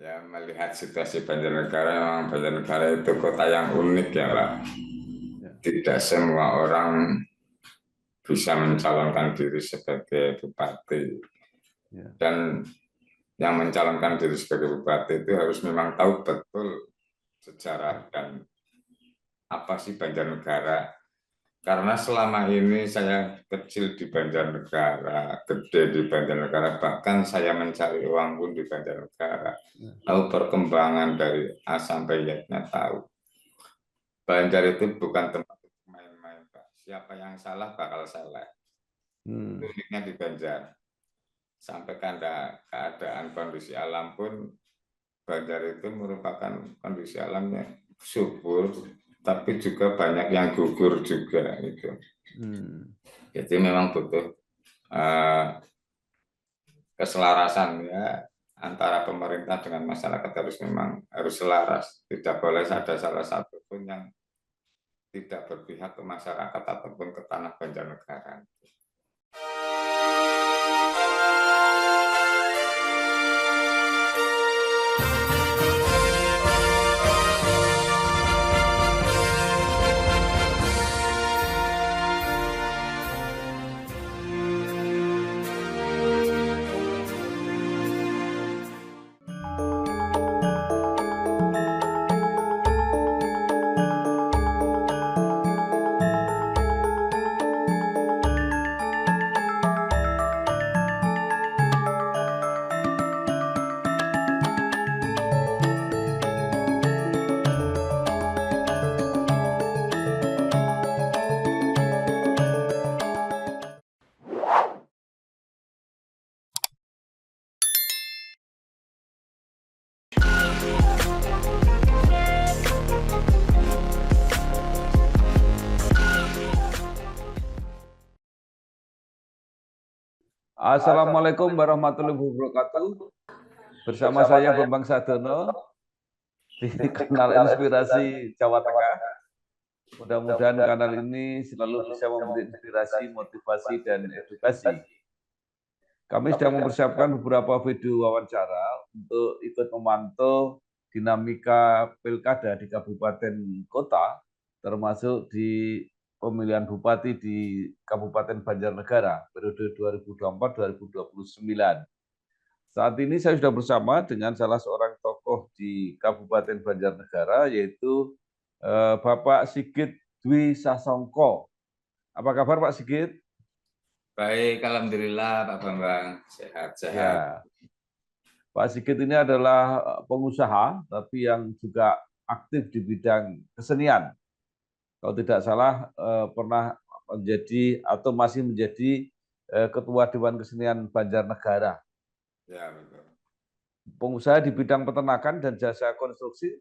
Ya, melihat situasi Banjarnegara, memang Banjarnegara itu kota yang unik ya, Pak. Ya. Tidak semua orang bisa mencalonkan diri sebagai bupati. Ya. Dan yang mencalonkan diri sebagai bupati itu harus memang tahu betul sejarah dan apa sih Banjarnegara. Karena selama ini saya kecil di Banjarnegara, gede di Banjarnegara, bahkan saya mencari uang pun di Banjarnegara. Tahu perkembangan dari A sampai Y-nya tahu. Banjar itu bukan tempat main-main, Pak. Siapa yang salah bakal salah. Itu uniknya di Banjar. Sampai keadaan kondisi alam pun Banjar itu merupakan kondisi alamnya subur, tapi juga banyak yang gugur juga gitu. Jadi memang butuh keselarasan ya antara pemerintah dengan masyarakat harus selaras. Tidak boleh ada salah satu pun yang tidak berpihak ke masyarakat ataupun ke tanah Banjarnegara. Assalamualaikum warahmatullahi wabarakatuh. Bersama saya Bambang Sadono di kanal Inspirasi Jawa Tengah. Mudah-mudahan kanal ini selalu bisa memberi inspirasi, motivasi, dan edukasi. Kami sedang mempersiapkan beberapa video wawancara untuk ikut memantau dinamika pilkada di kabupaten kota, termasuk di pemilihan bupati di Kabupaten Banjarnegara periode 2024-2029. Saat ini saya sudah bersama dengan salah seorang tokoh di Kabupaten Banjarnegara, yaitu Bapak Sigit Dwi Sasongko. Apa kabar Pak Sigit? Baik, alhamdulillah Pak Bambang, sehat-sehat. Ya. Pak Sigit ini adalah pengusaha, tapi yang juga aktif di bidang kesenian. Kalau tidak salah pernah menjadi atau masih menjadi Ketua Dewan Kesenian Banjarnegara. Ya, betul. Pengusaha di bidang peternakan dan jasa konstruksi,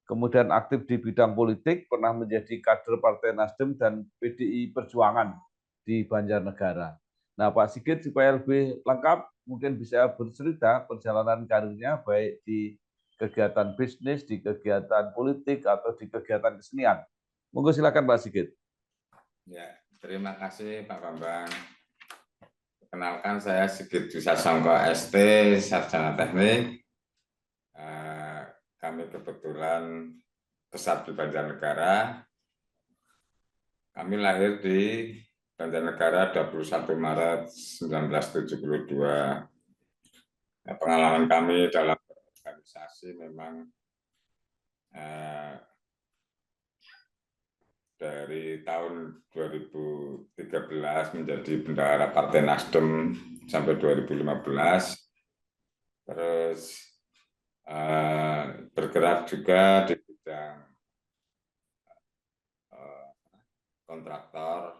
kemudian aktif di bidang politik, pernah menjadi kader Partai Nasdem dan PDI Perjuangan di Banjarnegara. Nah, Pak Sigit supaya lebih lengkap, mungkin bisa bercerita perjalanan karirnya baik di kegiatan bisnis, di kegiatan politik, atau di kegiatan kesenian. Monggo silakan Pak Sigit. Ya, terima kasih Pak Bambang. Kenalkan saya Sigit Dwi Sasongko ST, Sarjana Teknik. Kami kebetulan besar di Banjarnegara. Kami lahir di Banjarnegara 21 Maret 1972. Nah, pengalaman kami dalam organisasi memang dari tahun 2013 menjadi bendahara Partai Nasdem sampai 2015. Terus bergerak juga di bidang kontraktor.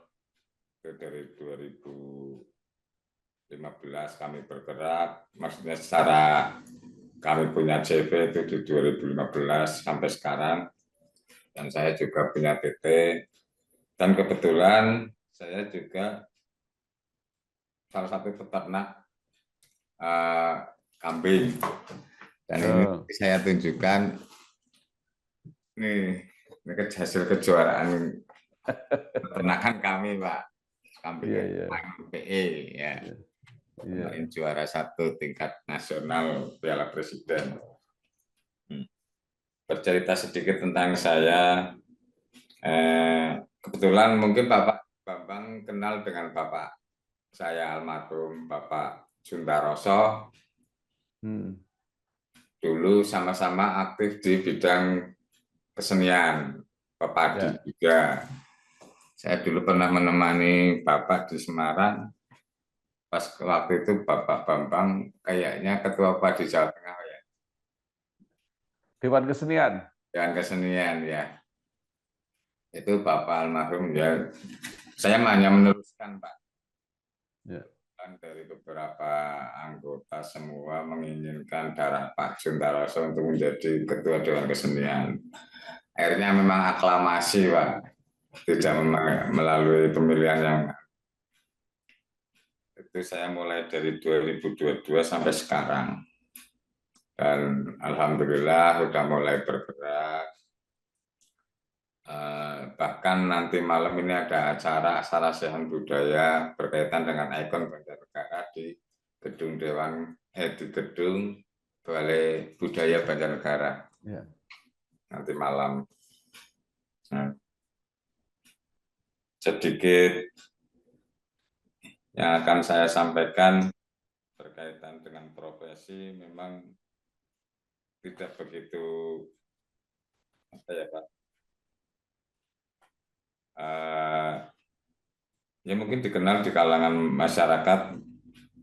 Dari 2015 kami bergerak, maksudnya secara kami punya CV itu di 2015 sampai sekarang, dan saya juga punya PT, dan kebetulan saya juga salah satu peternak kambing, dan ini saya tunjukkan nih, ini hasil kejuaraan peternakan kami, Pak. Kambing PE ya. Kemarin juara 1 tingkat nasional Piala Presiden. bercerita sedikit tentang saya. Kebetulan mungkin Bapak Bambang kenal dengan Bapak saya almarhum Bapak Juntaroso. Dulu sama-sama aktif di bidang kesenian, pepadi juga. Saya dulu pernah menemani Bapak di Semarang. Pas waktu itu Bapak Bambang kayaknya ketua padi Jawa Tengah ya. Dewan Kesenian. Dewan Kesenian ya. Itu Bapak almarhum ya. Saya hanya meneruskan Pak. Ya. Dari beberapa anggota semua menginginkan darah Pak Juntaroso untuk menjadi ketua Dewan Kesenian. Akhirnya memang aklamasi Pak. Tidak melalui pemilihan yang itu saya mulai dari 2022 sampai sekarang. Dan alhamdulillah sudah mulai bergerak. Bahkan nanti malam ini ada acara Sarasehan Budaya berkaitan dengan ikon Banjarnegara di gedung di gedung Balai Budaya Banjarnegara. Ya. Nanti malam. Nah, sedikit yang akan saya sampaikan berkaitan dengan profesi memang tidak begitu apa ya Pak, ya mungkin dikenal di kalangan masyarakat,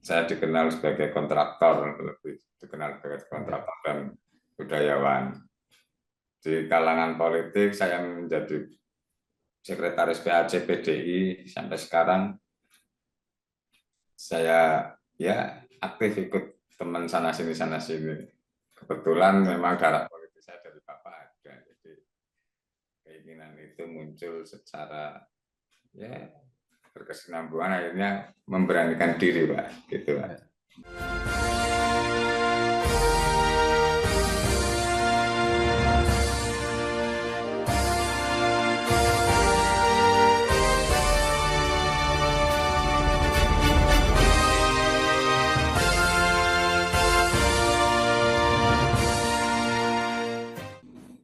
saya dikenal sebagai kontraktor, lebih dikenal sebagai kontraktor dan budayawan. Di kalangan politik saya menjadi sekretaris PAC PDI sampai sekarang. Saya ya aktif ikut teman sana sini. Kebetulan memang darah politik saya dari Bapak ada, jadi keinginan itu muncul secara ya berkesinambungan, akhirnya memberanikan diri Pak, gitu Pak. Ya.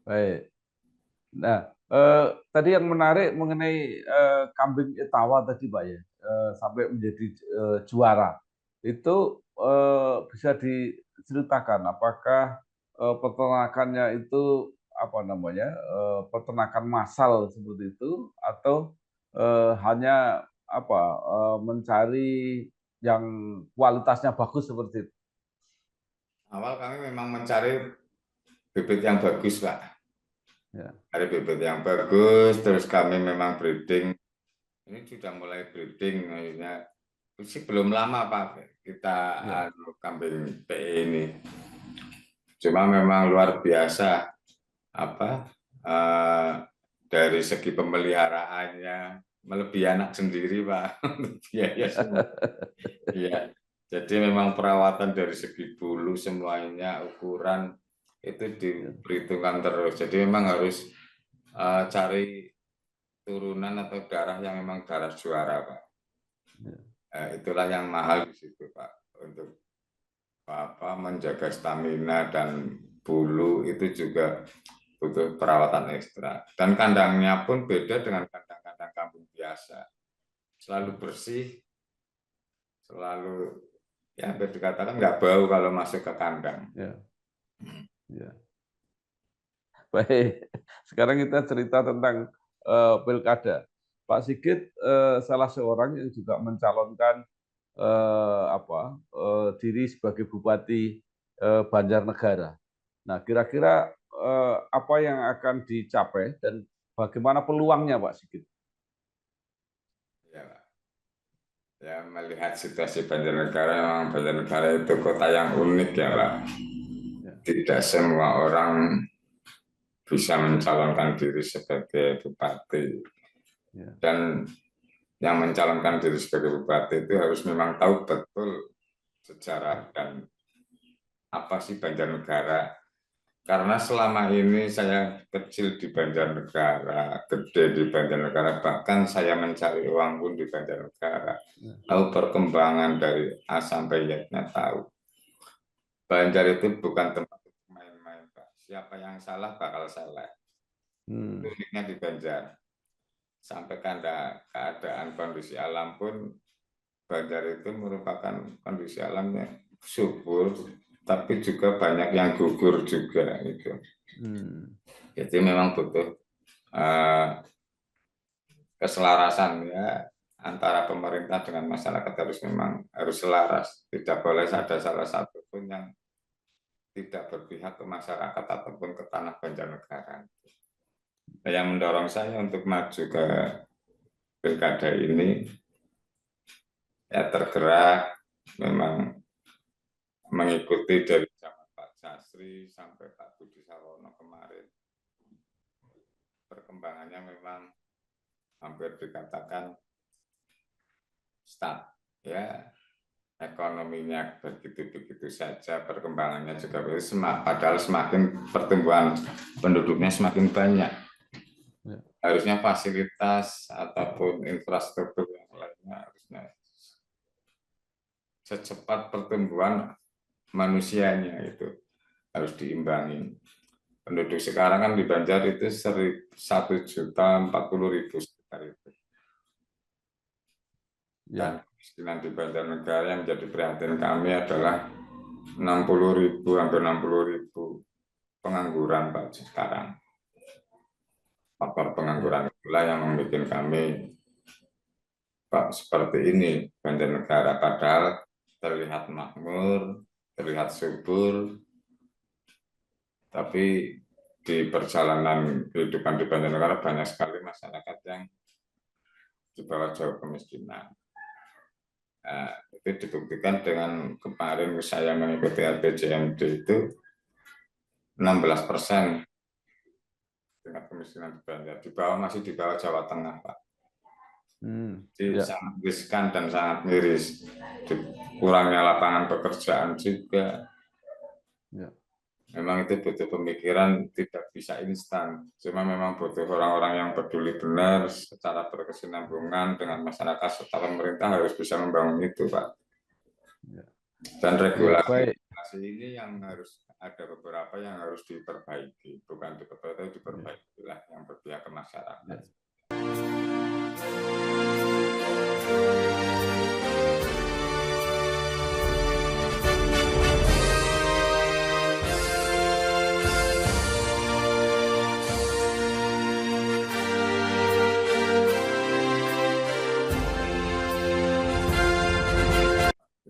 Baik. Nah, tadi yang menarik mengenai kambing Etawa tadi Pak ya, sampai menjadi juara. Itu bisa diceritakan apakah peternakannya itu apa namanya, peternakan massal seperti itu atau hanya apa mencari yang kualitasnya bagus seperti itu? Awal kami memang mencari bibit yang bagus Pak. Ya. Ada bibit yang bagus, terus kami memang breeding. Ini sudah mulai breeding, maksudnya sih belum lama Pak kita ya. Kambing PE ini. Cuma memang luar biasa apa dari segi pemeliharaannya melebihi anak sendiri Pak. Biaya semua. Iya. Jadi memang perawatan dari segi bulu semuanya, ukuran itu diperhitungkan terus. Jadi memang harus cari turunan atau darah yang memang darah juara Pak. Itulah yang mahal di situ Pak, untuk apa menjaga stamina dan bulu itu juga butuh perawatan ekstra. Dan kandangnya pun beda dengan kandang-kandang kambing biasa. Selalu bersih, selalu ya hampir dikatakan nggak bau kalau masuk ke kandang. Ya. Ya. Baik, sekarang kita cerita tentang pilkada. Pak Sigit salah seorang yang juga mencalonkan diri sebagai Bupati Banjarnegara. Nah, kira-kira apa yang akan dicapai dan bagaimana peluangnya, Pak Sigit? Ya, Pak. Ya, melihat situasi Banjarnegara, memang Banjarnegara itu kota yang unik ya, Pak. Ya. Tidak semua orang bisa mencalonkan diri sebagai bupati. Ya. Dan yang mencalonkan diri sebagai bupati itu harus memang tahu betul sejarah dan apa sih Banjarnegara. Karena selama ini saya kecil di Banjarnegara, gede di Banjarnegara, bahkan saya mencari uang pun di Banjarnegara. Tahu perkembangan dari A sampai Y-nya tahu. Banjar itu bukan tempat main-main, Pak. siapa yang salah bakal salah. Hmm. Uniknya di Banjar. Sampai keadaan kondisi alam pun Banjar itu merupakan kondisi alamnya subur, tapi juga banyak yang gugur juga gitu. Jadi memang butuh keselarasan ya antara pemerintah dengan masyarakat harus selaras. Tidak boleh ada salah satu pun yang tidak berpihak ke masyarakat ataupun ke tanah Banjarnegara. Yang mendorong saya untuk maju ke pilkada ini ya tergerak memang mengikuti dari zaman Pak Jasri sampai Pak Budi Sarono kemarin. Perkembangannya memang hampir dikatakan stuck ya, ekonominya begitu-begitu saja, perkembangannya juga begitu, padahal semakin pertumbuhan penduduknya semakin banyak. Harusnya fasilitas ataupun infrastruktur yang lainnya harusnya secepat pertumbuhan manusianya itu harus diimbangi. Penduduk sekarang kan di Banjar itu 1.040.000 sekitar itu. Dan kemiskinan di Banjarnegara yang menjadi perhatian kami adalah 60.000, hampir 60.000 pengangguran Pak sekarang. Faktor pengangguran itulah yang membuat kami Pak seperti ini Banjarnegara, padahal terlihat makmur, terlihat subur, tapi di perjalanan kehidupan di Banjarnegara banyak sekali masyarakat yang di bawah jauh kemiskinan. Nah, itu dibuktikan dengan kemarin saya mengikuti RPJMD itu 16% tingkat kemiskinan di Banjar, masih di bawah Jawa Tengah, Pak. Jadi sangat riskan dan sangat miris. Kurangnya lapangan pekerjaan juga. Memang itu butuh pemikiran, tidak bisa instan. Cuma memang butuh orang-orang yang peduli benar secara berkesinambungan dengan masyarakat serta pemerintah harus bisa membangun itu, Pak. Dan regulasi ini yang harus ada beberapa yang harus diperbaiki, bukan diperbaiki lah yang berpihak ke masyarakat.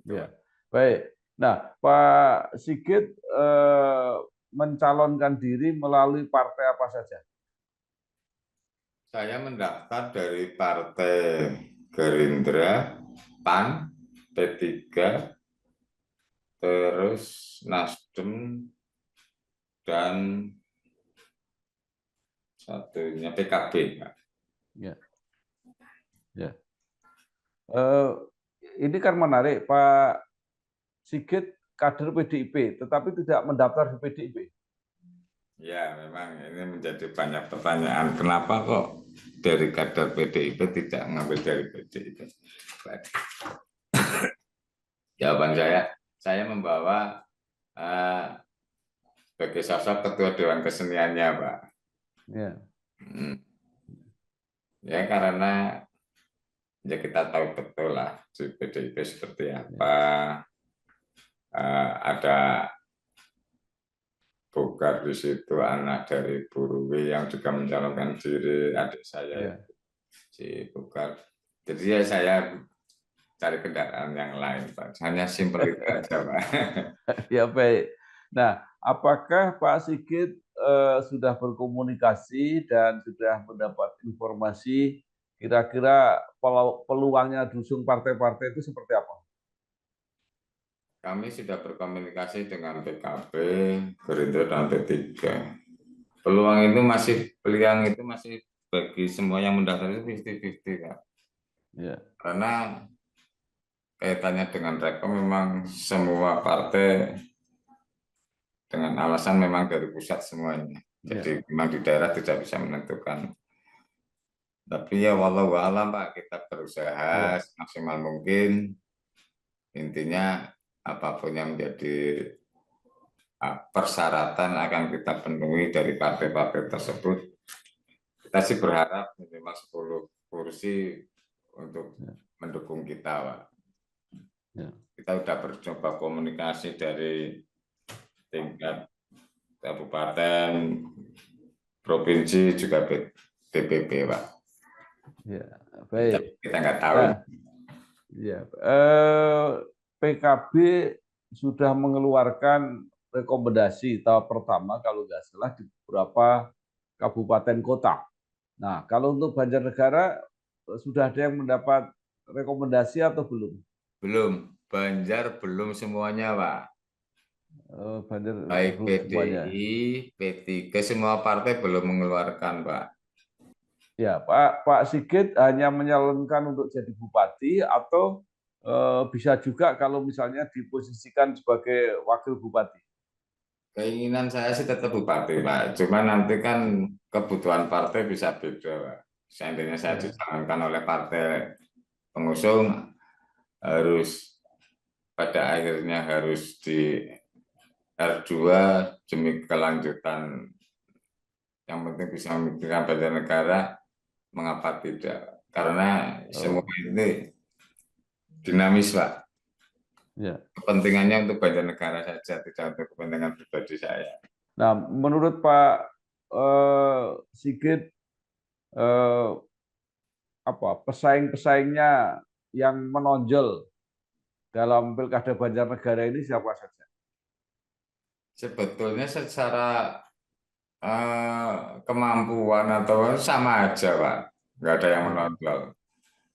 Ya, baik. Nah, Pak Sigit mencalonkan diri melalui partai apa saja? Saya mendaftar dari Partai Gerindra, PAN, P3, terus Nasdem, dan satunya PKB. Ya. Ya. Ini kan menarik, Pak Sigit kader PDIP, tetapi tidak mendaftar di PDIP. Ya, memang ini menjadi banyak pertanyaan. Kenapa kok dari kader PDIP tidak ngambil dari PDIP? Jawaban saya membawa sebagai sosok ketua Dewan Keseniannya, Pak. Ya. Ya, karena ya kita tahu betul lah di PDIP seperti apa. Ada Bokar di situ, anak dari Bu Ruwi yang juga mencalonkan diri, adik saya si Bokar. Jadi ya saya cari kendaraan yang lain, Pak. Hanya simpel itu aja, Pak. Ya, baik. Nah, apakah Pak Sigit sudah berkomunikasi dan sudah mendapat informasi kira-kira peluangnya diusung partai-partai itu seperti apa? Kami sudah berkomunikasi dengan PKB, Gerindra, dan P3. Peluang itu masih bagi semua yang mendaftar itu 50-50, Pak. Ya. Karena kaitannya dengan Rekom memang semua partai dengan alasan memang dari pusat semuanya. Jadi memang di daerah tidak bisa menentukan. Tapi ya walau alam, Pak, kita berusaha semaksimal mungkin. Intinya apapun yang menjadi persyaratan akan kita penuhi dari partai-partai tersebut. Kita sih berharap minimal 10 kursi untuk mendukung kita, Pak. Ya. Kita sudah bercoba komunikasi dari tingkat kabupaten, provinsi, juga DPP, Pak. Ya, baik. Kita nggak tahu. Nah, ya, PKB sudah mengeluarkan rekomendasi tahap pertama kalau nggak salah di beberapa kabupaten kota. Nah, kalau untuk Banjarnegara sudah ada yang mendapat rekomendasi atau belum? Belum, Banjar belum semuanya, Pak. Banjar Baik belum semuanya. PDI, P3, semua partai belum mengeluarkan, Pak. Ya, Pak Sigit hanya menyalonkan untuk jadi bupati atau bisa juga kalau misalnya diposisikan sebagai wakil bupati. Keinginan saya sih tetap bupati, Pak. Cuma nanti kan kebutuhan partai bisa beda, Pak. Seandainya saya dicalonkan oleh partai pengusung, harus pada akhirnya harus di R2 demi kelanjutan. Yang penting bisa memikirkan Banjarnegara, mengapa tidak? Karena semua ini dinamis, Pak. Ya. Kepentingannya untuk Banjarnegara saja, tidak untuk kepentingan pribadi saya. Nah, menurut Pak Sigit, apa pesaing-pesaingnya yang menonjol dalam Pilkada Banjarnegara ini siapa saja? Sebetulnya secara kemampuan atau sama aja, Pak. Nggak ada yang menonjol.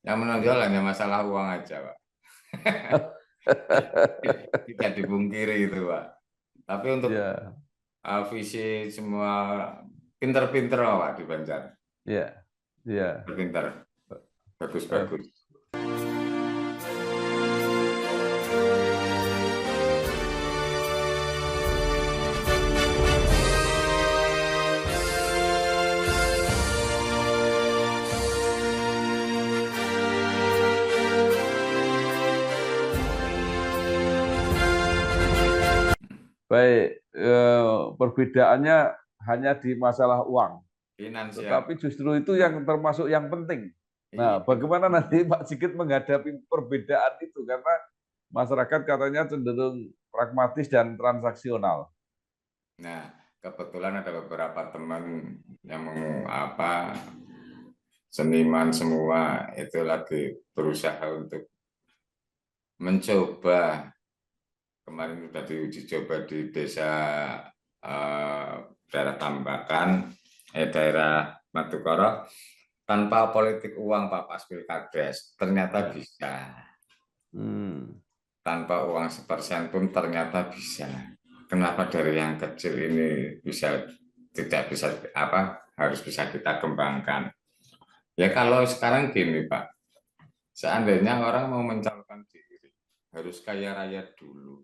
Yang menonjol hanya masalah uang aja, Pak. Tidak dipungkiri itu, Pak. Tapi untuk visi semua pinter-pinter, Pak, di Banjar. Iya, iya. Pinter, bagus-bagus. Baik, perbedaannya hanya di masalah uang. Finansial. Tetapi justru itu yang termasuk yang penting. Nah, bagaimana nanti Pak Sigit menghadapi perbedaan itu? Karena masyarakat katanya cenderung pragmatis dan transaksional. Nah, kebetulan ada beberapa teman yang seniman semua itu lagi berusaha untuk mencoba. Kemarin sudah diuji coba di desa daerah Tambakan, daerah Madukoro, tanpa politik uang, Pak, pas Pilkades, ternyata bisa. Tanpa uang 1% pun ternyata bisa. Kenapa dari yang kecil ini tidak bisa harus bisa kita kembangkan? Ya kalau sekarang gini, Pak, seandainya orang mau mencalonkan diri, harus kaya raya dulu.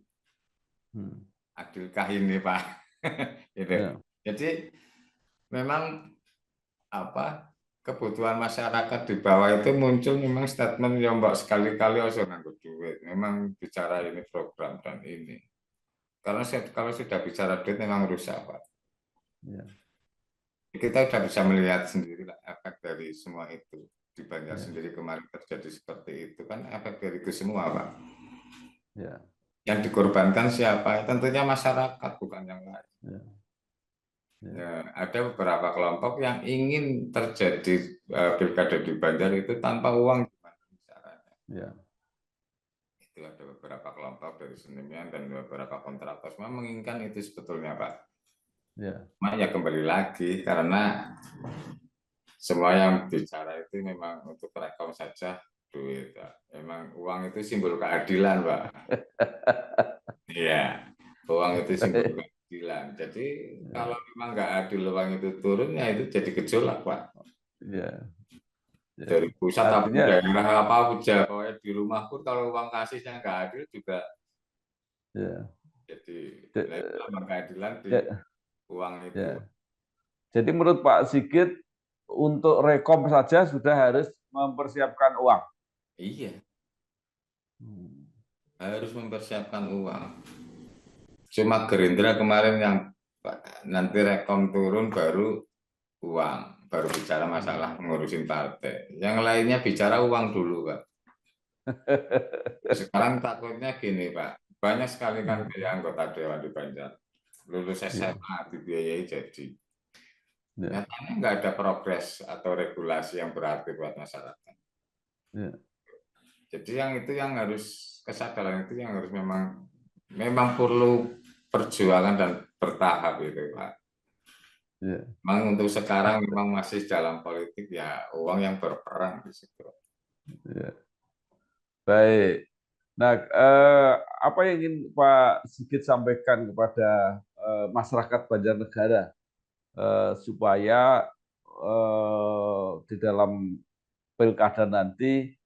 Adilkah ini, Pak? Gitu. Ya. Jadi memang kebutuhan masyarakat di bawah itu muncul memang statement yang mbak sekali-kali usah nganggo duit. Memang bicara ini program dan ini. Karena kalau sudah bicara duit memang rusak, Pak. Ya. Kita sudah bisa melihat sendiri lah efek dari semua itu. Di Banjar sendiri kemarin terjadi seperti itu kan efek dari itu semua, Pak. Ya. Yang dikorbankan siapa? Tentunya masyarakat, bukan yang lain. Ya, ada beberapa kelompok yang ingin terjadi pilkada di Banjar itu tanpa uang, gimana caranya? Ya. Itu ada beberapa kelompok dari seniman dan beberapa kontraktor semua menginginkan itu sebetulnya, Pak. Ya. Ya kembali lagi karena semua yang bicara itu memang untuk rekom saja duit, Pak. Memang uang itu simbol keadilan, Pak. Iya, uang itu simbol keadilan. Jadi kalau memang nggak adil uang itu turun, ya itu jadi gejolak, Pak. Iya. Dari pusat artinya, daerah aja, di rumah pun kalau uang kasihnya nggak adil juga. Ya. Jadi keadilan di uang itu. Ya. Jadi menurut Pak Sigit untuk rekom saja sudah harus mempersiapkan uang. Iya. Harus mempersiapkan uang. Cuma Gerindra kemarin yang nanti rekom turun baru uang, baru bicara masalah ngurusin partai. Yang lainnya bicara uang dulu, Pak. Sekarang takutnya gini, Pak. Banyak sekali kan kayak anggota dewan di Banjar. Lulus SMA dibiayai jadi. Nyatanya nggak ada progres atau regulasi yang berarti buat masyarakat. Jadi yang itu yang harus kesadaran itu yang harus memang perlu perjuangan dan bertahap itu, Pak. Memang untuk sekarang memang masih dalam politik ya uang yang berperang di situ. Baik. Nah, apa yang ingin Pak Sigit sampaikan kepada masyarakat Banjarnegara supaya di dalam pilkada nanti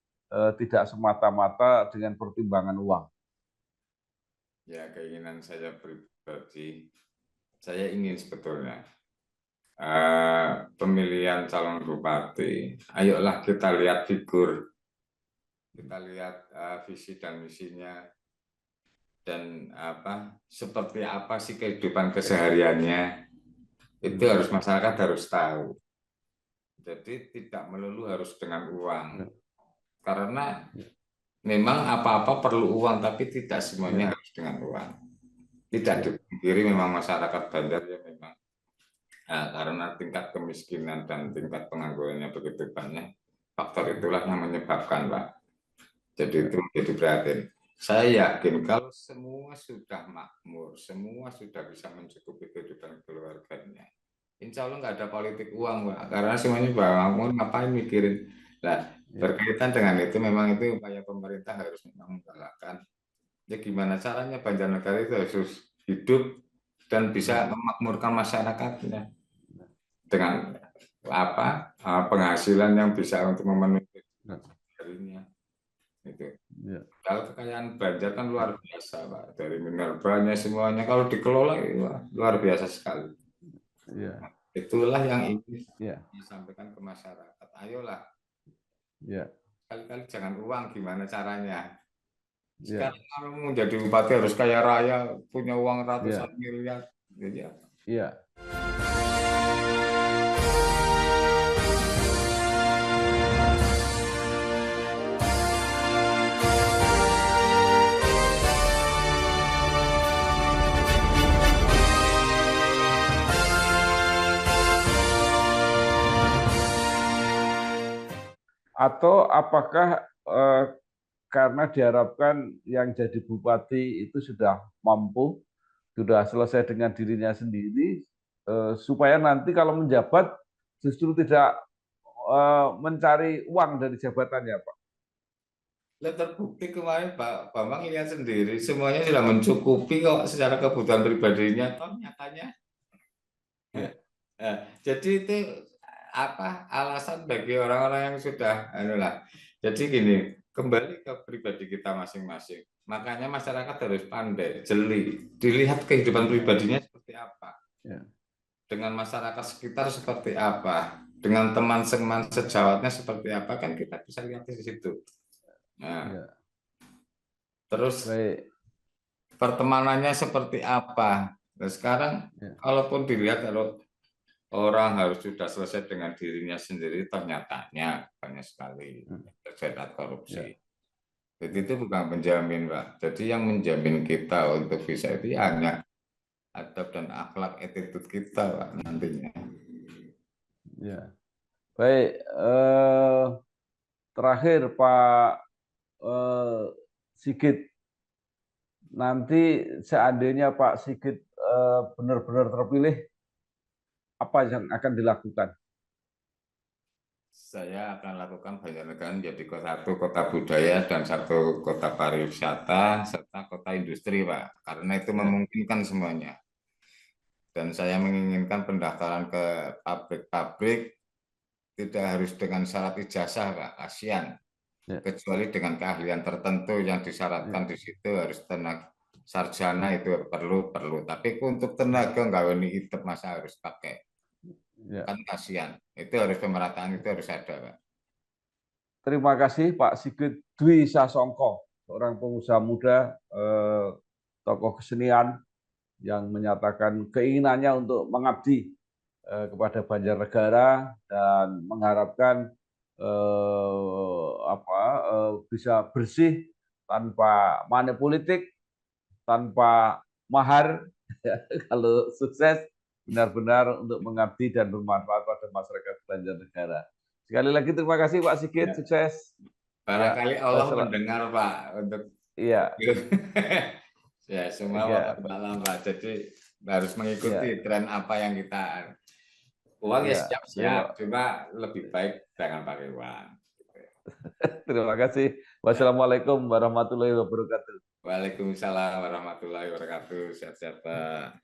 tidak semata-mata dengan pertimbangan uang? Ya, keinginan saya pribadi, saya ingin sebetulnya pemilihan calon bupati, ayolah kita lihat figur, kita lihat visi dan misinya, dan seperti apa sih kehidupan kesehariannya, itu harus masyarakat harus tahu. Jadi tidak melulu harus dengan uang, karena memang apa-apa perlu uang, tapi tidak semuanya harus dengan uang. Tidak dipungkiri memang masyarakat Banjar ya memang karena tingkat kemiskinan dan tingkat penganggurannya begitu banyak, faktor itulah yang menyebabkan, Pak. Jadi itu menjadi perhatian. Saya yakin kalau semua sudah makmur, semua sudah bisa mencukupi kehidupan keluarganya, insya Allah nggak ada politik uang, Pak. Karena semuanya bangun ngapain mikirin. Nah, berkaitan dengan itu memang itu upaya pemerintah harus memang menggalakkan. Ya gimana caranya Banjarnegara itu harus hidup dan bisa memakmurkan masyarakatnya dengan penghasilan yang bisa untuk memenuhi darinya. Itu. Kalau kekayaan Banjar kan luar biasa, Pak. Dari mineralnya semuanya kalau dikelola luar biasa sekali. Nah, itulah yang ingin disampaikan ke masyarakat. Ayolah. Kali-kali jangan uang, gimana caranya? Sekarang kalau mau jadi bupati harus kaya raya, punya uang ratusan miliar. Jadi apa? Iya. Atau apakah karena diharapkan yang jadi bupati itu sudah mampu, sudah selesai dengan dirinya sendiri, supaya nanti kalau menjabat justru tidak mencari uang dari jabatannya, Pak? Terbukti kemarin Pak Bambang lihat sendiri, semuanya sudah mencukupi kok secara kebutuhan pribadinya, toh nyatanya. Jadi itu alasan bagi orang-orang yang sudah Jadi gini, kembali ke pribadi kita masing-masing. Makanya masyarakat harus pandai, jeli, dilihat kehidupan pribadinya seperti apa. Dengan masyarakat sekitar seperti apa, dengan teman-teman sejawatnya seperti apa, kan kita bisa lihat di situ. Nah, terus pertemanannya seperti apa. Nah, sekarang kalaupun dilihat kalau orang harus sudah selesai dengan dirinya sendiri, ternyatanya banyak sekali terjerat korupsi. Jadi itu bukan menjamin, Pak. Jadi yang menjamin kita untuk bisa itu hanya adab dan akhlak attitude kita, Pak, nantinya. Ya. Baik, terakhir Pak Sigit, nanti seandainya Pak Sigit benar-benar terpilih, apa yang akan dilakukan? Saya akan lakukan Banjarnegara menjadi satu kota budaya dan satu kota pariwisata serta kota industri, Pak. Karena itu memungkinkan semuanya. Dan saya menginginkan pendaftaran ke pabrik-pabrik tidak harus dengan syarat ijazah, Pak. Kasihan. Kecuali dengan keahlian tertentu yang disyaratkan di situ harus tenaga sarjana itu perlu. Tapi untuk tenaga nggak ini itu masa harus pakai. Kan kasihan. Itu harus pemerataan itu harus ada, Pak. Terima kasih Pak Sigit Dwi Sasongko, seorang pengusaha muda, tokoh kesenian, yang menyatakan keinginannya untuk mengabdi kepada Banjarnegara dan mengharapkan bisa bersih tanpa money politik, tanpa mahar. Kalau sukses benar-benar untuk mengabdi dan bermanfaat pada masyarakat Banjarnegara. Sekali lagi terima kasih Pak Sigit, sukses. Barangkali Allah mendengar Pak untuk iya. Ya, semua malam Pak. Jadi harus mengikuti tren apa yang kita uang ya siap-siap, cuma lebih baik jangan pakai uang. Terima kasih. Wassalamualaikum warahmatullahi wabarakatuh. Waalaikumsalam warahmatullahi wabarakatuh. Sehat-sehat Pak.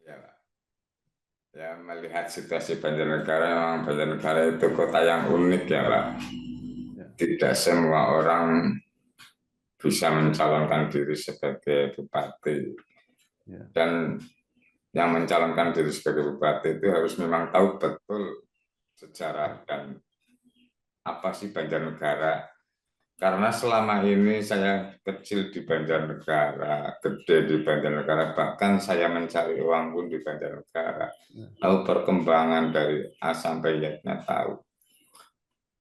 Ya, Pak. Ya, melihat situasi Banjarnegara, memang Banjarnegara itu kota yang unik ya Pak. Tidak semua orang bisa mencalonkan diri sebagai bupati. Dan yang mencalonkan diri sebagai bupati itu harus memang tahu betul sejarah dan apa sih Banjarnegara. Karena selama ini saya kecil di Banjarnegara, gede di Banjarnegara, bahkan saya mencari uang pun di Banjarnegara. Tahu perkembangan dari A sampai Y-nya tahu.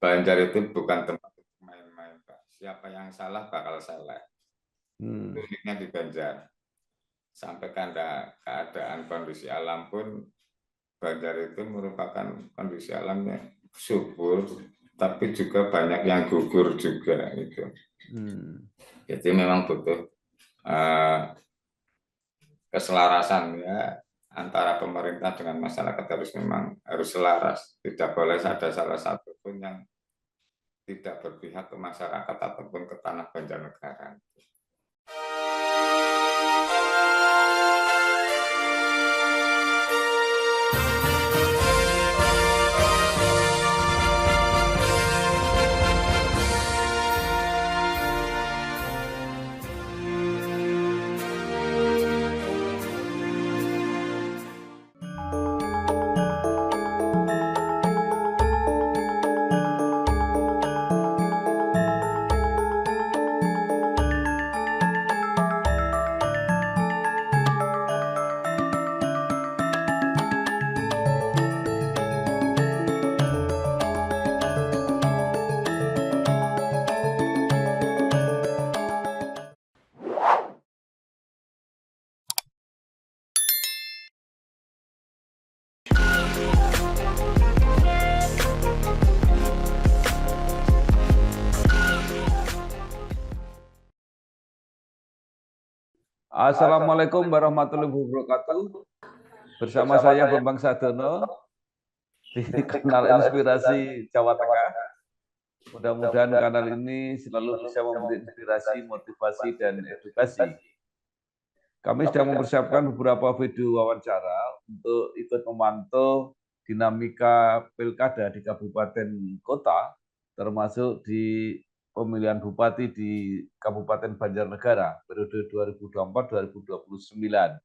Banjar itu bukan tempat main-main, Pak. Siapa yang salah bakal salah. Itu uniknya di Banjar. Sampai keadaan kondisi alam pun, Banjar itu merupakan kondisi alamnya subur, tapi juga banyak yang gugur juga gitu. Jadi memang butuh keselarasan ya antara pemerintah dengan masyarakat, harus selaras. Tidak boleh ada salah satu pun yang tidak berpihak ke masyarakat ataupun ke tanah Banjarnegara. Assalamualaikum warahmatullahi wabarakatuh. Bersama saya Bambang Sadono di Kanal Inspirasi Jawa Tengah. Mudah-mudahan kanal ini selalu bisa memberi inspirasi, motivasi, dan edukasi. Kami sedang mempersiapkan beberapa video wawancara untuk ikut memantau dinamika pilkada di kabupaten kota, termasuk di pemilihan bupati di Kabupaten Banjarnegara periode 2024-2029.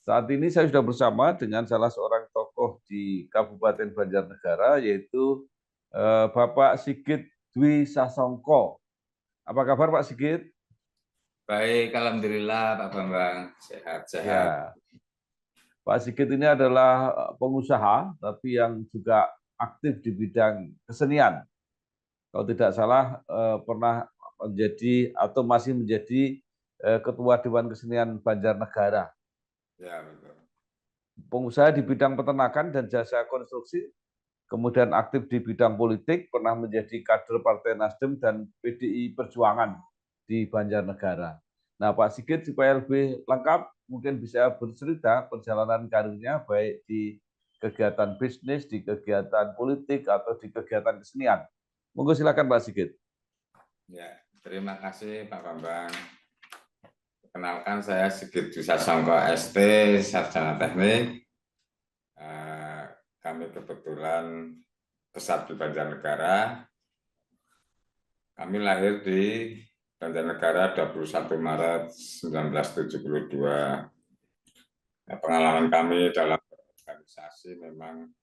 Saat ini saya sudah bersama dengan salah seorang tokoh di Kabupaten Banjarnegara, yaitu Bapak Sigit Dwi Sasongko. Apa kabar Pak Sigit? Baik, alhamdulillah Pak Bambang, sehat-sehat. Ya, Pak Sigit ini adalah pengusaha, tapi yang juga aktif di bidang kesenian. Kalau tidak salah pernah menjadi atau masih menjadi Ketua Dewan Kesenian Banjarnegara. Ya, betul. Pengusaha di bidang peternakan dan jasa konstruksi, kemudian aktif di bidang politik, pernah menjadi kader Partai Nasdem dan PDI Perjuangan di Banjarnegara. Nah, Pak Sigit supaya lebih lengkap, mungkin bisa bercerita perjalanan karirnya baik di kegiatan bisnis, di kegiatan politik, atau di kegiatan kesenian. Monggo silakan Pak Sigit. Ya, terima kasih Pak Bambang. Perkenalkan saya Sigit Dwi Sasongko ST, Sarjana Teknik. Kami kebetulan besar di Banjarnegara. Kami lahir di Banjarnegara 21 Maret 1972. Nah, pengalaman kami dalam berorganisasi memang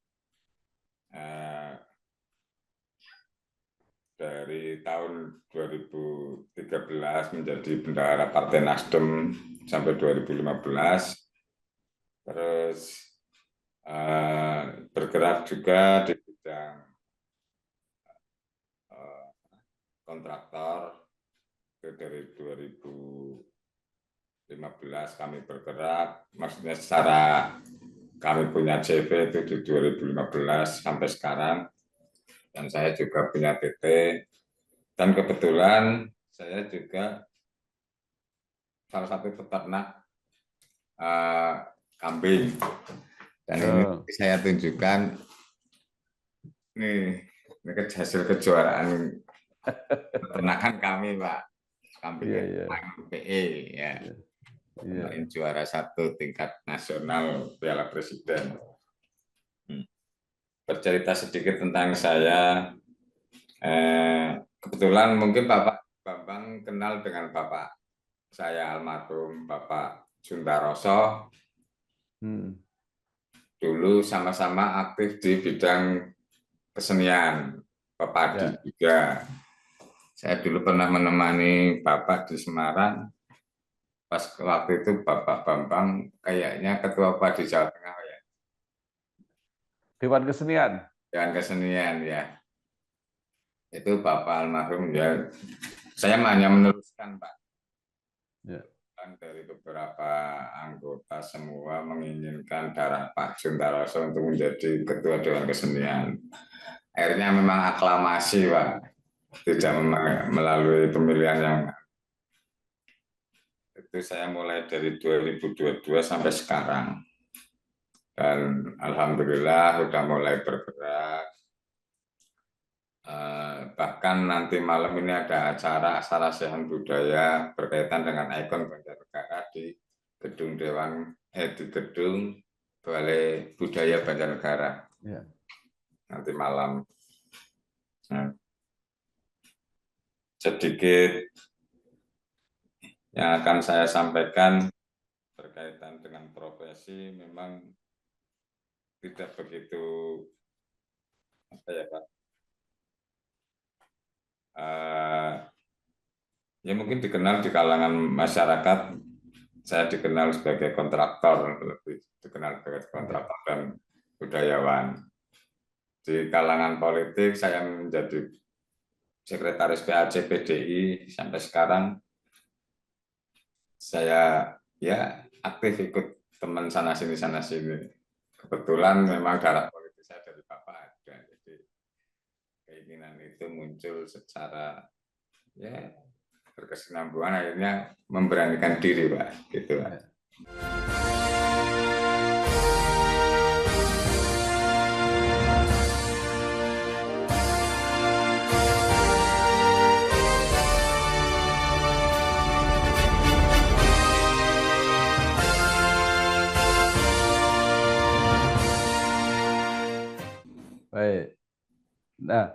dari tahun 2013 menjadi bendahara Partai Nasdem sampai 2015. Terus bergerak juga di bidang kontraktor. Itu dari 2015 kami bergerak, maksudnya secara kami punya CV itu di 2015 sampai sekarang, dan saya juga punya PT, dan kebetulan saya juga salah satu peternak kambing. Dan ini saya tunjukkan, ini hasil kejuaraan peternakan kami, Pak. Kambing PE, ya. Kemarin juara 1 tingkat nasional Piala Presiden. Bercerita sedikit tentang saya, kebetulan mungkin Bapak Bambang kenal dengan Bapak saya almarhum Bapak Juntaroso. Dulu sama-sama aktif di bidang kesenian, pepadi juga. Saya dulu pernah menemani Bapak di Semarang. Pas waktu itu Bapak Bambang kayaknya ketua pepadi Jawa Tengah, ya. Dewan Kesenian. Dewan Kesenian, ya. Itu Bapak almarhum, ya. Saya hanya meneruskan, Pak. Ya. Dari beberapa anggota semua menginginkan darah Pak Juntaroso untuk menjadi ketua Dewan Kesenian. Akhirnya memang aklamasi, Pak. Tidak melalui pemilihan yang itu. Saya mulai dari 2022 sampai sekarang. Dan alhamdulillah sudah mulai bergerak. Bahkan nanti malam ini ada acara Sarasehan Budaya berkaitan dengan ikon Banjarnegara di gedung di gedung Balai Budaya Banjarnegara. Ya. Nanti malam. Nah, sedikit yang akan saya sampaikan berkaitan dengan profesi, memang tidak begitu Pak. Ya mungkin dikenal di kalangan masyarakat, saya dikenal sebagai kontraktor, lebih dikenal sebagai kontraktor dan budayawan. Di kalangan politik saya menjadi sekretaris PAC PDI sampai sekarang. Saya ya aktif ikut teman sana sini. Kebetulan memang darah politik saya dari Bapak ada, jadi keinginan itu muncul secara ya berkesinambungan, akhirnya memberanikan diri, Pak, gitu, Pak. Baik. Nah,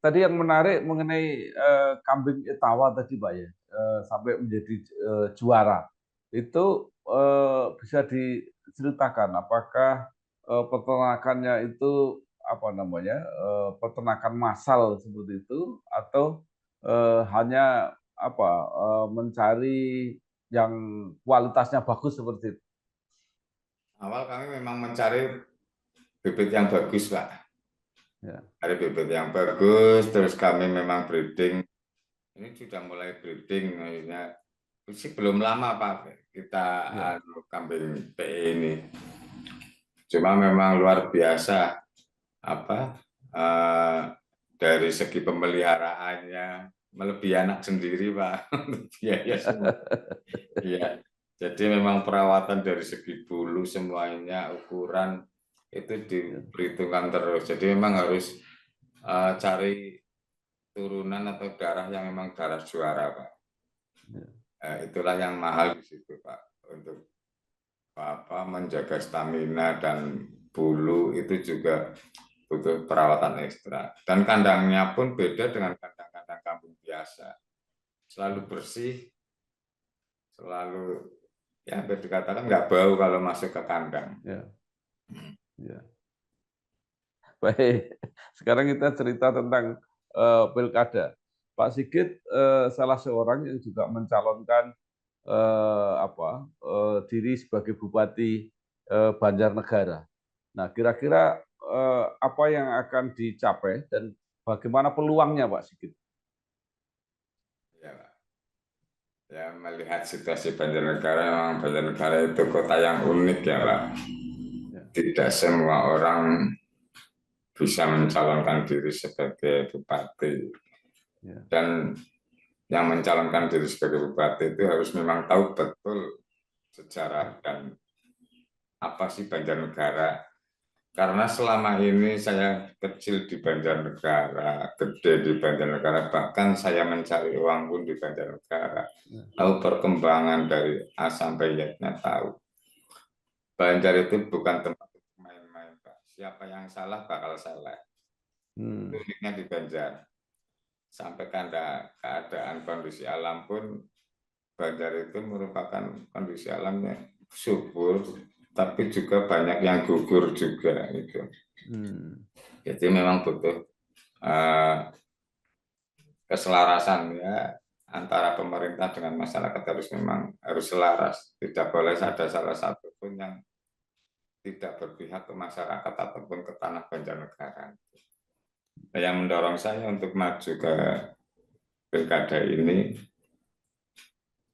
tadi yang menarik mengenai kambing Etawa tadi, Pak ya, sampai menjadi juara. Itu bisa diceritakan apakah peternakannya itu apa namanya, peternakan massal seperti itu atau hanya apa, mencari yang kualitasnya bagus seperti itu? Awal kami memang mencari bibit yang bagus, Pak. Ya, Cari bibit yang bagus, terus kami memang breeding. Ini sudah mulai breeding, maksudnya sih belum lama Pak kita ya, kambing PE ini. Cuma memang luar biasa apa dari segi pemeliharaannya melebihi anak sendiri Pak untuk biaya semua. Iya. Jadi memang perawatan dari segi bulu semuanya ukuran itu ya, diperhitungkan terus. Jadi memang harus cari turunan atau darah yang memang darah juara Pak. ya. Itulah yang mahal di situ Pak untuk menjaga stamina dan bulu itu juga butuh perawatan ekstra. Dan kandangnya pun beda dengan kandang-kandang kampung biasa. Selalu bersih, selalu ya dikatakan nggak bau kalau masuk ke kandang. Ya, ya. Baik, sekarang kita cerita tentang pilkada. Pak Sigit salah seorang yang juga mencalonkan diri sebagai Bupati Banjarnegara. Nah, kira-kira apa yang akan dicapai dan bagaimana peluangnya, Pak Sigit? Ya, Pak. Ya melihat situasi Banjarnegara, memang Banjarnegara itu kota yang unik ya Pak. Ya. Tidak semua orang bisa mencalonkan diri sebagai bupati. Ya. Dan yang mencalonkan diri sebagai bupati itu harus memang tahu betul sejarah dan apa sih Banjarnegara. Karena selama ini saya kecil di Banjarnegara, gede di Banjarnegara, bahkan saya mencari uang pun di Banjarnegara. Tahu perkembangan dari A sampai Y-nya tahu. Banjar itu bukan tempat main-main, Pak. Siapa yang salah bakal salah. Itu uniknya di Banjar. Sampai keadaan kondisi alam pun Banjar itu merupakan kondisi alamnya subur, tapi juga banyak yang gugur juga gitu. Jadi memang butuh keselarasan ya antara pemerintah dengan masyarakat harus selaras. Tidak boleh ada salah satu pun yang tidak berpihak ke masyarakat ataupun ke tanah Banjarnegara. Yang mendorong saya untuk maju ke pilkada ini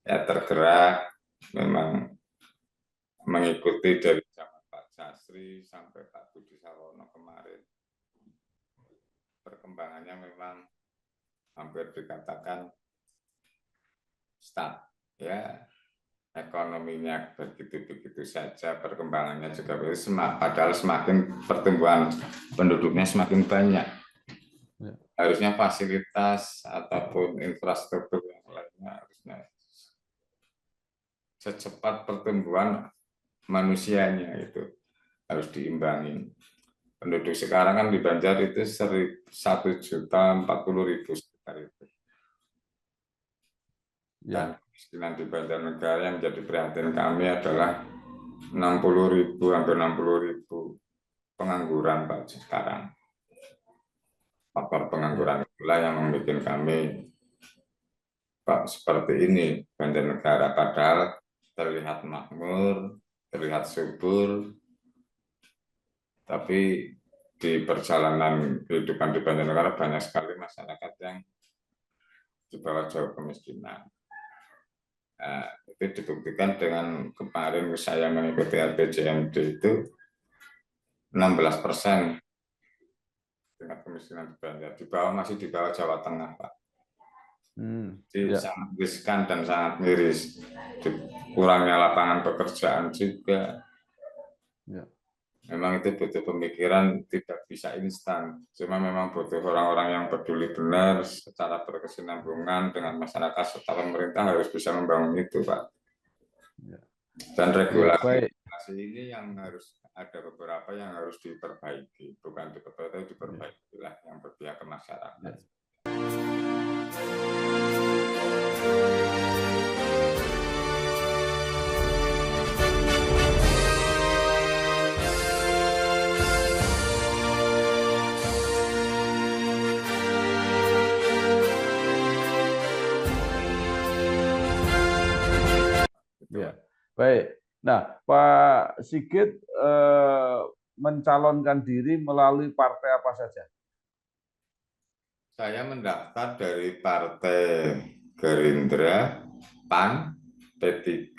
ya tergerak memang mengikuti dari zaman Pak Jasri sampai Pak Budi Sarono kemarin. Perkembangannya memang hampir dikatakan stuck ya, ekonominya begitu-begitu saja, perkembangannya juga begitu, padahal semakin pertumbuhan penduduknya semakin banyak. Ya. Harusnya fasilitas ataupun infrastruktur yang lainnya harusnya secepat pertumbuhan manusianya itu harus diimbangi. Penduduk sekarang kan di Banjar itu 1.040.000 sekitar itu. Dan kemiskinan di Banjarnegara yang menjadi perhatian kami adalah 60.000, hampir 60.000 pengangguran Pak sekarang. Faktor pengangguran itulah yang membuat kami Pak seperti ini Banjarnegara, padahal terlihat makmur, terlihat subur, tapi di perjalanan kehidupan di Banjarnegara banyak sekali masyarakat yang di bawah jauh kemiskinan. Nah, itu dibuktikan dengan kemarin saya mengikuti RPJMD itu 16% tingkat kemiskinan di Banjar, masih di bawah Jawa Tengah Pak. Jadi sangat riskan dan sangat miris. Kurangnya lapangan pekerjaan juga. Ya. Memang itu butuh pemikiran, tidak bisa instan. Cuma memang butuh orang-orang yang peduli benar secara berkesinambungan dengan masyarakat serta pemerintah harus bisa membangun itu, Pak. Dan regulasi komunikasi ini yang harus ada beberapa yang harus diperbaiki, bukan diperbaiki lah yang berpihak ke masyarakat. Ya, baik. Nah, Pak Sigit mencalonkan diri melalui partai apa saja? Saya mendaftar dari Partai Gerindra, PAN, P3,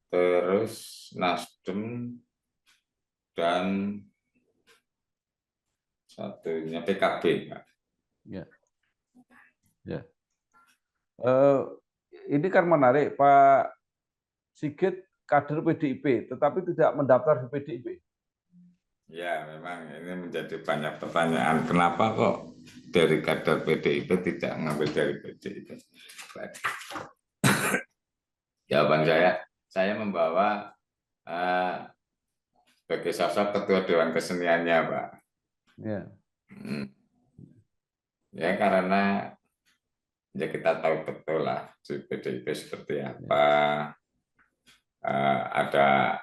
terus Nasdem, dan satunya PKB. Ya. Ya. Ini kan menarik, Pak Sigit kader PDIP, tetapi tidak mendaftar di PDIP. Ya, memang ini menjadi banyak pertanyaan. Kenapa kok dari kader PDIP tidak mengambil dari PDIP? Jawaban saya membawa sebagai sosok ketua Dewan Keseniannya, Pak. Ya. Ya, karena ya kita tahu betul lah di PDIP seperti apa. Ada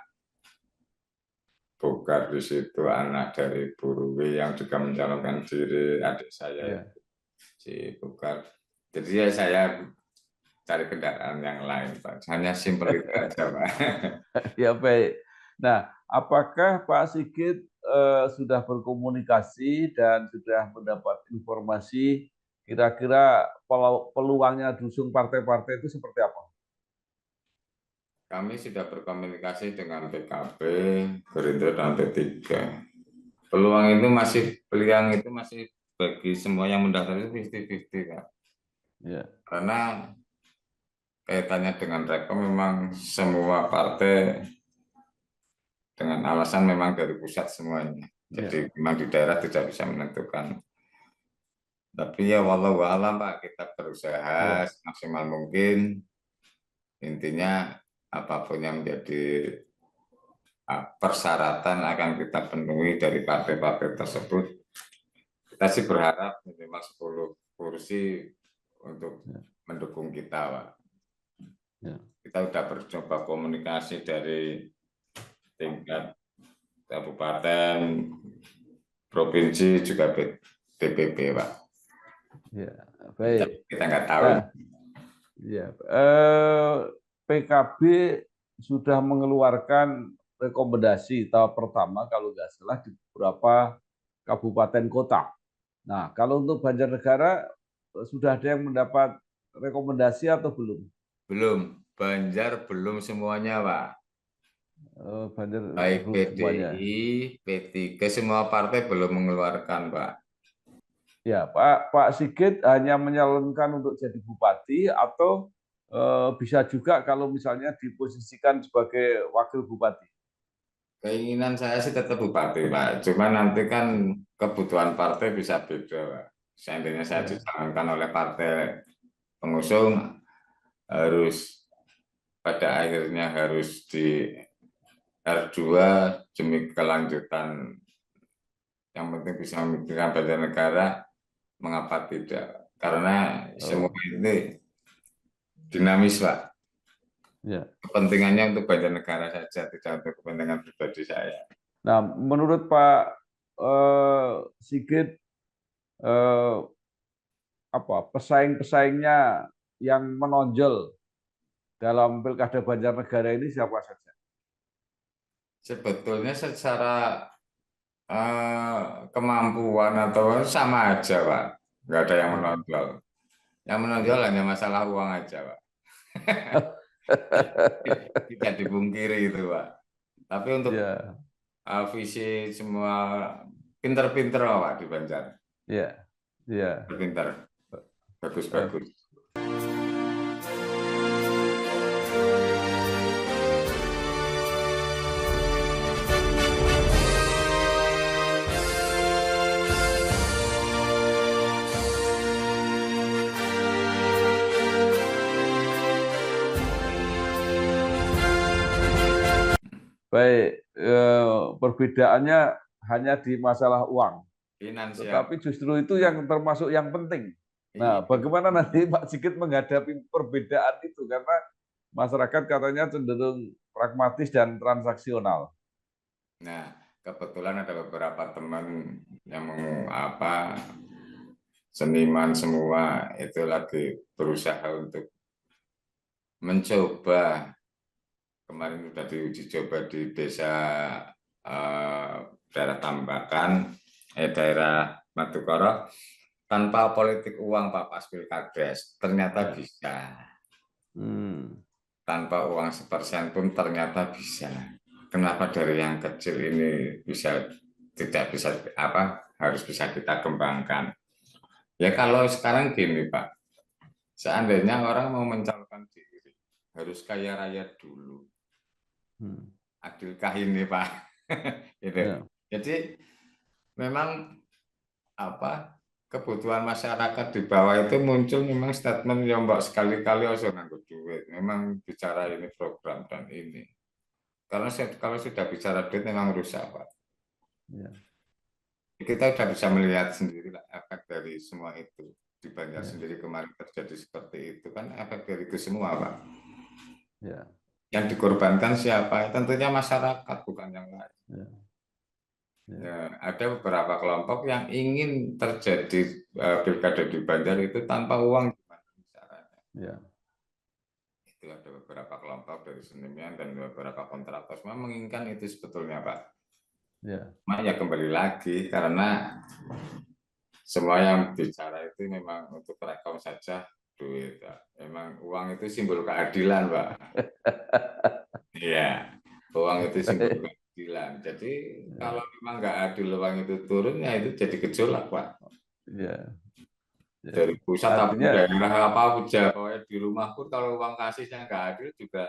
Bogor di situ, anak dari Bu Ruwi yang juga mencalonkan diri, adik saya si Bogor. Jadi ya saya cari kendaraan yang lain, Pak. Hanya simpel itu aja, Pak. Ya, baik. Nah, apakah Pak Sigit sudah berkomunikasi dan sudah mendapat informasi kira-kira peluangnya dusung partai-partai itu seperti apa? Kami sudah berkomunikasi dengan PKB, Gerindra, dan P3. Peluang itu masih bagi semua yang mendaftar itu 50-50, Pak. Ya. Karena kaitannya dengan Rekom memang semua partai dengan alasan memang dari pusat semuanya. Jadi memang di daerah tidak bisa menentukan. Tapi ya walau alam, Pak, kita berusaha semaksimal mungkin. Intinya apapun yang menjadi persyaratan akan kita penuhi dari partai-partai tersebut. Kita sih berharap minimal 10 kursi untuk mendukung kita, Pak. Kita sudah bercoba komunikasi dari tingkat kabupaten, provinsi, juga DPP, Pak. Ya, baik. Kita nggak tahu. Ya, PKB sudah mengeluarkan rekomendasi tahap pertama kalau nggak salah di beberapa kabupaten kota. Nah, kalau untuk Banjarnegara sudah ada yang mendapat rekomendasi atau belum? Belum, Banjar belum semuanya, Pak. Baik PDI, P3, semua partai belum mengeluarkan, Pak. Ya, Pak Sigit hanya menyalonkan untuk jadi bupati atau bisa juga kalau misalnya diposisikan sebagai wakil bupati? Keinginan saya sih tetap bupati, Pak. Cuma nanti kan kebutuhan partai bisa beda, Pak. Seandainya saya dicalonkan oleh partai pengusung, pada akhirnya harus di R2 demi kelanjutan. Yang penting bisa memikirkan Banjarnegara, mengapa tidak? Karena semua ini dinamis, Pak. Ya. Kepentingannya untuk Banjarnegara saja, tidak untuk kepentingan pribadi saya. Nah, menurut Pak Sigit, pesaing-pesaingnya yang menonjol dalam Pilkada Banjarnegara ini siapa saja? Sebetulnya secara kemampuan atau sama aja, Pak. Nggak ada yang menonjol. Yang menonjol hanya masalah uang aja, Pak. Tidak dipungkiri itu, Pak. Tapi untuk visi semua pinter-pinter, Pak, di Banjar. Iya. Pinter. Bagus-bagus. Baik, perbedaannya hanya di masalah uang, finansial. tetapi justru itu yang termasuk yang penting. Iya, Nah, bagaimana nanti Pak Sigit menghadapi perbedaan itu? Karena masyarakat katanya cenderung pragmatis dan transaksional. nah kebetulan ada beberapa teman yang seniman semua itu lagi berusaha untuk mencoba, kemarin sudah diuji coba di desa eh, daerah Tambakan, daerah Madukoro, tanpa politik uang Pak Pas Pilkades, ternyata Ya. bisa. Hmm. Tanpa uang sepersen pun ternyata bisa. Kenapa dari yang kecil ini bisa tidak bisa harus bisa kita kembangkan? Ya kalau sekarang gini Pak, seandainya orang mau mencalonkan diri harus kaya raya dulu. Hmm. Adilkah ini Pak? Gitu. Ya. Jadi memang kebutuhan masyarakat di bawah itu muncul memang statement yang mbak sekali-kali harus nganggo duit. Memang bicara ini program dan ini. Karena kalau sudah bicara duit memang rusak Pak. Ya. Kita sudah bisa melihat sendiri lah efek dari semua itu. Di Banjar Ya. sendiri kemarin terjadi seperti itu kan efek dari itu semua Pak. Ya. Yang dikorbankan siapa? Tentunya masyarakat bukan yang lain. Ya. Ya. Ya, ada beberapa kelompok yang ingin terjadi pilkada di Banjar itu tanpa uang gimana caranya. Ya. Itu ada beberapa kelompok dari seniman dan beberapa kontraktor semua menginginkan itu sebetulnya Pak. Ya. Cuma ya kembali lagi karena semua yang bicara itu memang untuk rekom saja duit. Pak. Memang uang itu simbol keadilan Pak. Iya, uang itu simbol Baik. keadilan. Jadi Ya. kalau memang nggak adil uang itu turun ya itu jadi gejolak Pak. Ya. Ya. Dari pusat ataupun Artinya, daerah apa aja, pokoknya di rumah pun kalau uang kasihnya nggak adil juga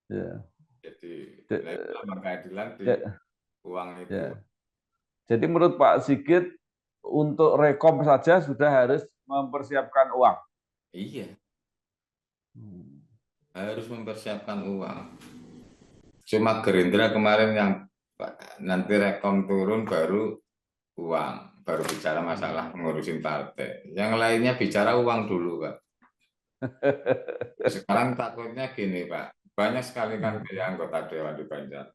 ya. jadi Ja- nah, itu lambang keadilan di ja- uang itu. ya. Jadi menurut Pak Sigit, untuk rekom saja sudah harus mempersiapkan uang. Iya, Hmm. harus mempersiapkan uang. Cuma Gerindra kemarin yang nanti rekom turun baru uang, baru bicara masalah ngurusin partai. Yang lainnya bicara uang dulu, Pak. Sekarang takutnya gini, Pak. Banyak sekali kan kayak anggota Dewan di Banjar.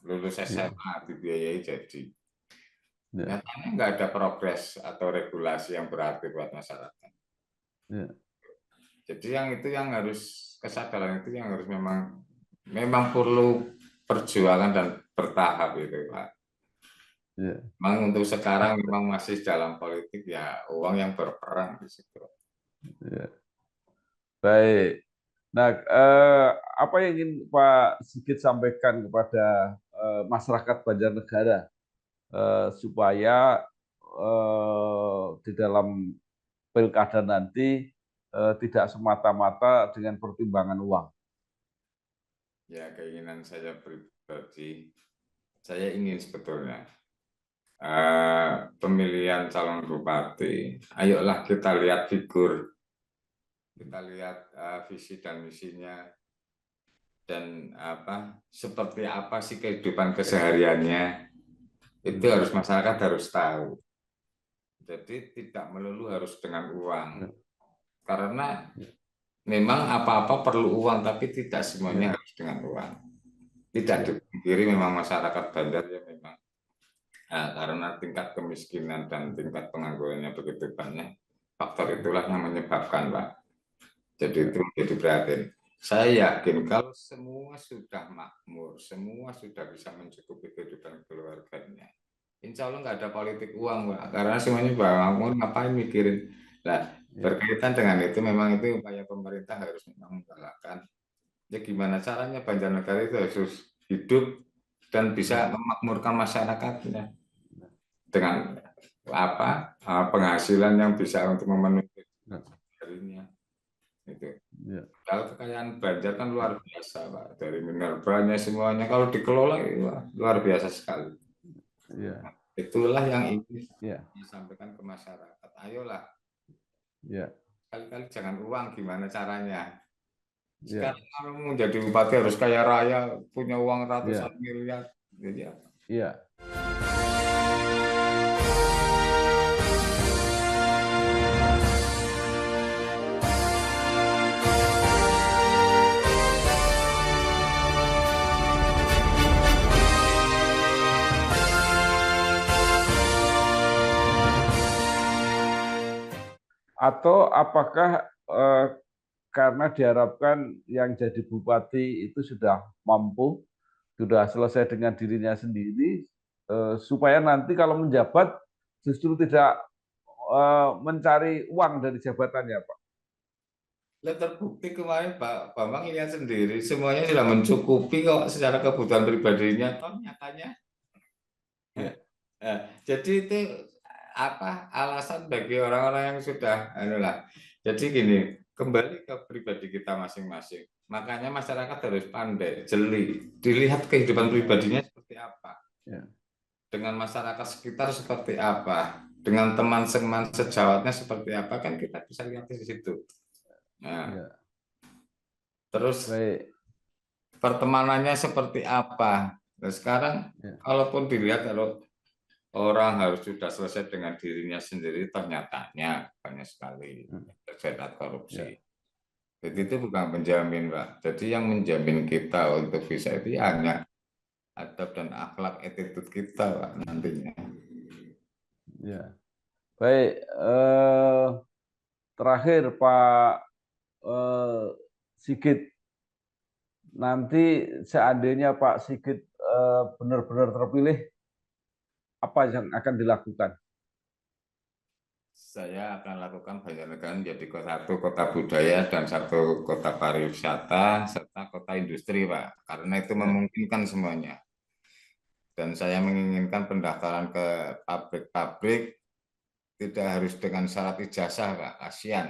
Lulus Ya. SMA dibiayai jadi. Ya. Nyatanya nggak ada progres atau regulasi yang berarti buat masyarakat. Ya. Jadi yang itu yang harus kesadaran itu yang harus memang perlu perjuangan dan bertahap itu Pak. Ya. Memang untuk sekarang memang masih dalam politik ya uang yang berperan di situ. Ya. Baik. Nah, apa yang ingin Pak Sigit sampaikan kepada masyarakat Banjarnegara supaya di dalam pilkada nanti tidak semata-mata dengan pertimbangan uang? Ya keinginan saya pribadi, saya ingin sebetulnya pemilihan calon bupati, ayolah kita lihat figur, kita lihat visi dan misinya, dan seperti apa sih kehidupan kesehariannya itu harus masyarakat harus tahu. Jadi tidak melulu harus dengan uang karena memang apa-apa perlu uang tapi tidak semuanya harus dengan uang. Tidak dipungkiri memang masyarakat Bandar ya memang karena tingkat kemiskinan dan tingkat penganggurannya begitu banyak, faktor itulah yang menyebabkan Pak. Jadi itu jadi prihatin. Saya yakin kalau semua sudah makmur, semua sudah bisa mencukupi kehidupan keluarganya, insya Allah nggak ada politik uang, Pak. Karena semuanya bangun ngapain mikirin. Nah, berkaitan dengan itu memang itu upaya pemerintah harus memang menggalakkan. Ya gimana caranya Banjarnegara itu harus hidup dan bisa memakmurkan masyarakatnya dengan penghasilan yang bisa untuk memenuhi dirinya. Itu. Kalau kekayaan Banjar kan luar biasa, Pak. Dari mineralnya semuanya kalau dikelola luar biasa sekali. Ya. Itulah yang ingin Ya. disampaikan ke masyarakat. Ayolah, Ya. kali-kali jangan uang, gimana caranya? Ya, Sekarang kalau mau jadi bupati harus kaya raya, punya uang ya, ratusan miliar. Jadi apa? ya. Atau apakah karena diharapkan yang jadi bupati itu sudah mampu, sudah selesai dengan dirinya sendiri, supaya nanti kalau menjabat justru tidak mencari uang dari jabatannya, Pak. Lah terbukti kemarin Pak Bambang lihat sendiri, semuanya sudah mencukupi kok secara kebutuhan pribadinya. Toh nyatanya. Ya, Jadi itu apa alasan bagi orang-orang yang sudah anulah. Jadi gini, kembali ke pribadi kita masing-masing. Makanya masyarakat harus pandai, jeli, dilihat kehidupan pribadinya seperti apa, ya, dengan masyarakat sekitar seperti apa, dengan teman-teman sejawatnya seperti apa, kan kita bisa lihat di situ. Nah, ya. terus Baik. pertemanannya seperti apa. Nah, sekarang Ya, kalaupun dilihat kalau orang harus sudah selesai dengan dirinya sendiri, ternyatanya banyak sekali hmm, terjerat ya, korupsi. Jadi ya, itu bukan penjamin, Pak. Jadi yang menjamin kita untuk bisa itu ya hanya adab dan akhlak attitude kita, Pak, nantinya. ya. Baik. Terakhir, Pak Sigit, nanti seandainya Pak Sigit benar-benar terpilih, apa yang akan dilakukan? Saya akan lakukan Banjarnegara menjadi satu kota budaya dan satu kota pariwisata serta kota industri, Pak. Karena itu Ya, memungkinkan semuanya. Dan saya menginginkan pendaftaran ke pabrik-pabrik tidak harus dengan syarat ijazah, Pak. Kasihan.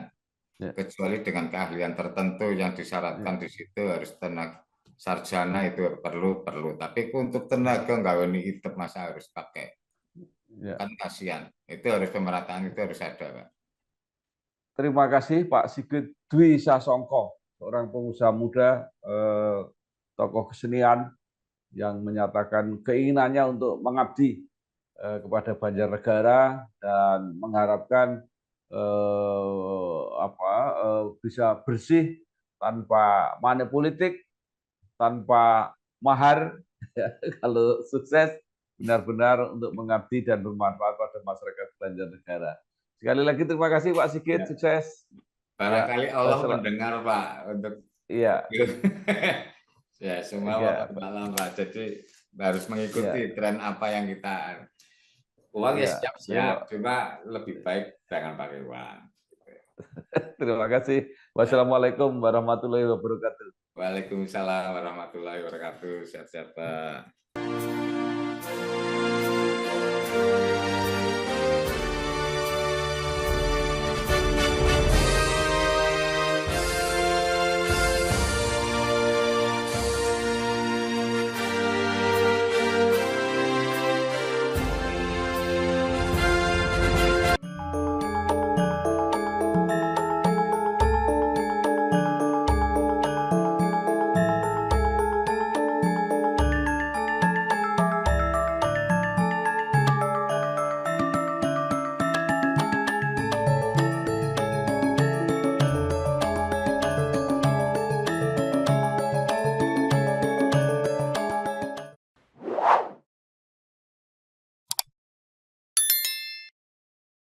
ya, Kecuali dengan keahlian tertentu yang disyaratkan ya, di situ harus tenaga sarjana itu perlu. Tapi untuk tenaga nggak ini itu masa harus pakai, ya. kan kasihan. Itu harus pemerataan itu harus ada, Pak. Terima kasih Pak Sigit Dwi Sasongko, seorang pengusaha muda, tokoh kesenian yang menyatakan keinginannya untuk mengabdi kepada Banjarnegara dan mengharapkan bisa bersih tanpa money politik, tanpa mahar. Kalau sukses benar-benar untuk mengabdi dan bermanfaat pada masyarakat Banjarnegara. Sekali lagi terima kasih Pak Sigit, Ya. sukses. Ya, Barangkali Allah wassalam. mendengar, Pak, untuk Iya, ya semua iya, malam, Pak. Jadi harus mengikuti iya, tren apa yang kita uang ya iya. siap-siap, Terima, cuma lebih baik jangan pakai uang. terima kasih. Wassalamualaikum warahmatullahi wabarakatuh. Waalaikumsalam warahmatullahi wabarakatuh. Sehat-sehat, Pak.